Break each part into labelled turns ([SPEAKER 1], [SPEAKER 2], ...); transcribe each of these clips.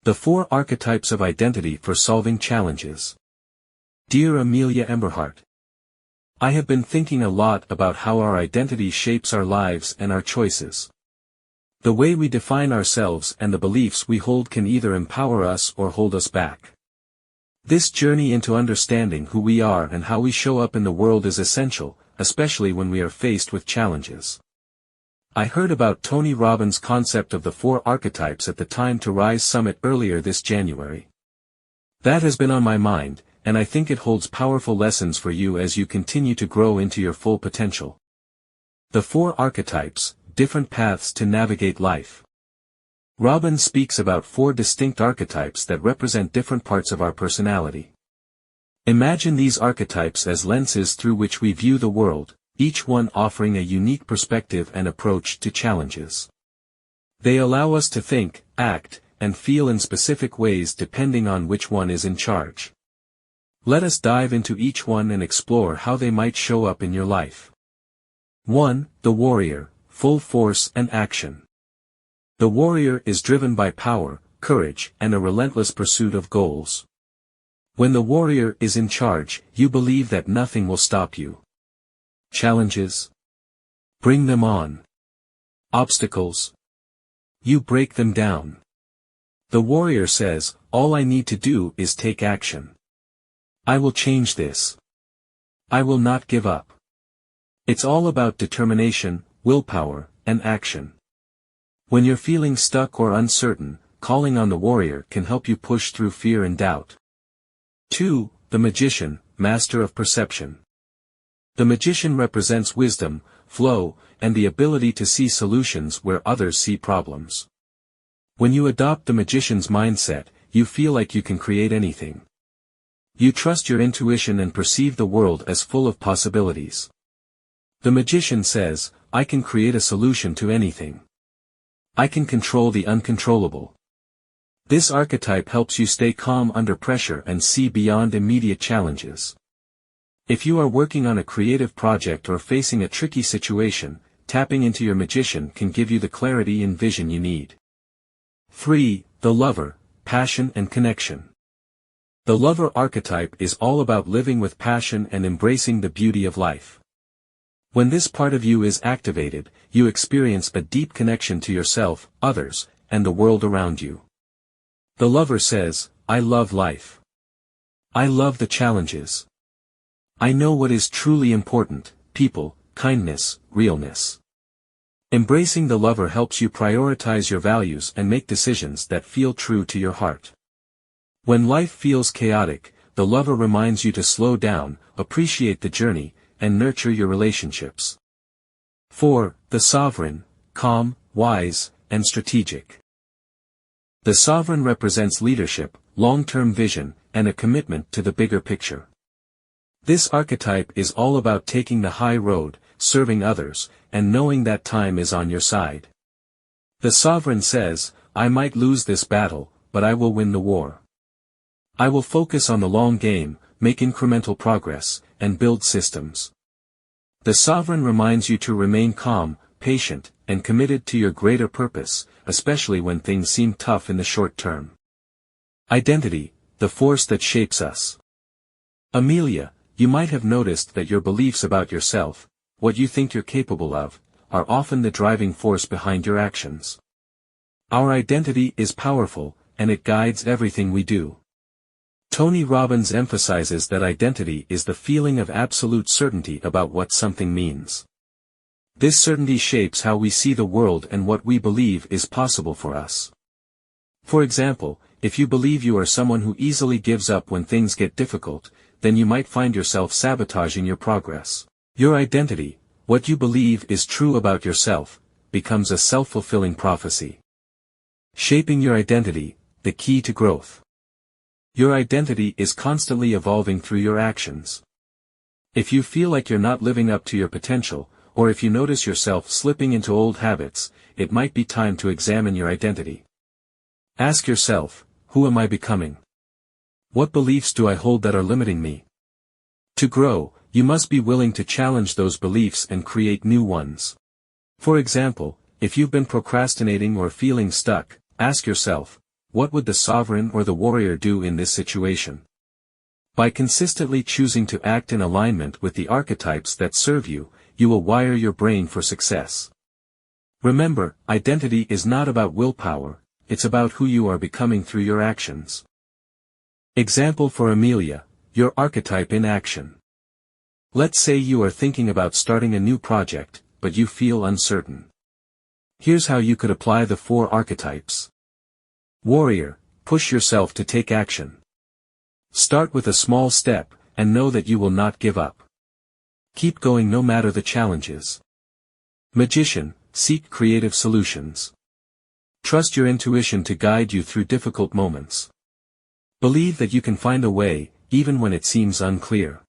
[SPEAKER 1] The Four Archetypes of Identity for Solving Challenges. Dear Amelia Emberhart, I have been thinking a lot about how our identity shapes our lives and our choices. The way we define ourselves and the beliefs we hold can either empower us or hold us back. This journey into understanding who we are and how we show up in the world is essential, especially when we are faced with challenges. I heard about Tony Robbins' concept of the Four Archetypes at the Time to Rise Summit earlier this January. That has been on my mind, and I think it holds powerful lessons for you as you continue to grow into your full potential. The Four Archetypes, different paths to navigate life. Robbins speaks about four distinct archetypes that represent different parts of our personality. Imagine these archetypes as lenses through which we view the world, each one offering a unique perspective and approach to challenges. They allow us to think, act, and feel in specific ways depending on which one is in charge. Let us dive into each one and explore how they might show up in your life. 1. The Warrior, full force and action. The warrior is driven by power, courage, and a relentless pursuit of goals. When the warrior is in charge, you believe that nothing will stop you. Challenges? Bring them on. Obstacles? You break them down. The warrior says, all I need to do is take action. I will change this. I will not give up. It's all about determination, willpower, and action. When you're feeling stuck or uncertain, calling on the warrior can help you push through fear and doubt. 2. The Magician, master of perception. The magician represents wisdom, flow, and the ability to see solutions where others see problems. When you adopt the magician's mindset, you feel like you can create anything. You trust your intuition and perceive the world as full of possibilities. The magician says, I can create a solution to anything. I can control the uncontrollable. This archetype helps you stay calm under pressure and see beyond immediate challenges. If you are working on a creative project or facing a tricky situation, tapping into your magician can give you the clarity and vision you need. 3. The Lover, passion and connection. The lover archetype is all about living with passion and embracing the beauty of life. When this part of you is activated, you experience a deep connection to yourself, others, and the world around you. The lover says, I love life. I love the challenges. I know what is truly important, people, kindness, realness. Embracing the lover helps you prioritize your values and make decisions that feel true to your heart. When life feels chaotic, the lover reminds you to slow down, appreciate the journey, and nurture your relationships. 4. The Sovereign, calm, wise, and strategic. The Sovereign represents leadership, long-term vision, and a commitment to the bigger picture. This archetype is all about taking the high road, serving others, and knowing that time is on your side. The Sovereign says, I might lose this battle, but I will win the war. I will focus on the long game, make incremental progress, and build systems. The Sovereign reminds you to remain calm, patient, and committed to your greater purpose, especially when things seem tough in the short term. Identity, the force that shapes us. Amelia, you might have noticed that your beliefs about yourself, what you think you're capable of, are often the driving force behind your actions. Our identity is powerful, and it guides everything we do. Tony Robbins emphasizes that identity is the feeling of absolute certainty about what something means. This certainty shapes how we see the world and what we believe is possible for us. For example, if you believe you are someone who easily gives up when things get difficult, then you might find yourself sabotaging your progress. Your identity, what you believe is true about yourself, becomes a self-fulfilling prophecy. Shaping your identity, the key to growth. Your identity is constantly evolving through your actions. If you feel like you're not living up to your potential, or if you notice yourself slipping into old habits, it might be time to examine your identity. Ask yourself, who am I becoming? What beliefs do I hold that are limiting me? To grow, you must be willing to challenge those beliefs and create new ones. For example, if you've been procrastinating or feeling stuck, ask yourself, what would the sovereign or the warrior do in this situation? By consistently choosing to act in alignment with the archetypes that serve you, you will wire your brain for success. Remember, identity is not about willpower, it's about who you are becoming through your actions. Example for Amelia, your archetype in action. Let's say you are thinking about starting a new project, but you feel uncertain. Here's how you could apply the 4 archetypes. Warrior, push yourself to take action. Start with a small step, and know that you will not give up. Keep going no matter the challenges. Magician, seek creative solutions. Trust your intuition to guide you through difficult moments. Believe that you can find a way, even when it seems unclear.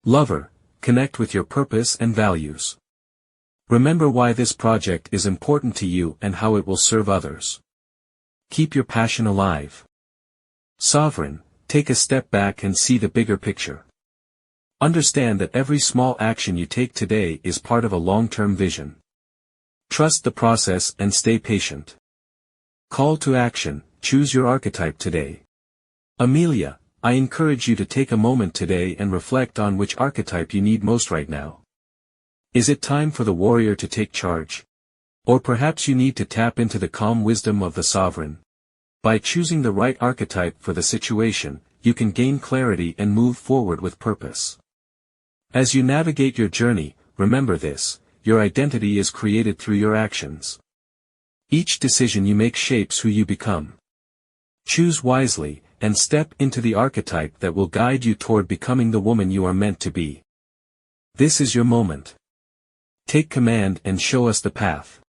[SPEAKER 1] Lover, connect with your purpose and values. Remember why this project is important to you and how it will serve others. Keep your passion alive. Sovereign, take a step back and see the bigger picture. Understand that every small action you take today is part of a long-term vision. Trust the process and stay patient. Call to action, choose your archetype today. Amelia, I encourage you to take a moment today and reflect on which archetype you need most right now. Is it time for the warrior to take charge? Or perhaps you need to tap into the calm wisdom of the sovereign. By choosing the right archetype for the situation, you can gain clarity and move forward with purpose. As you navigate your journey, remember this, your identity is created through your actions. Each decision you make shapes who you become. Choose wisely, and step into the archetype that will guide you toward becoming the woman you are meant to be. This is your moment. Take command and show us the path.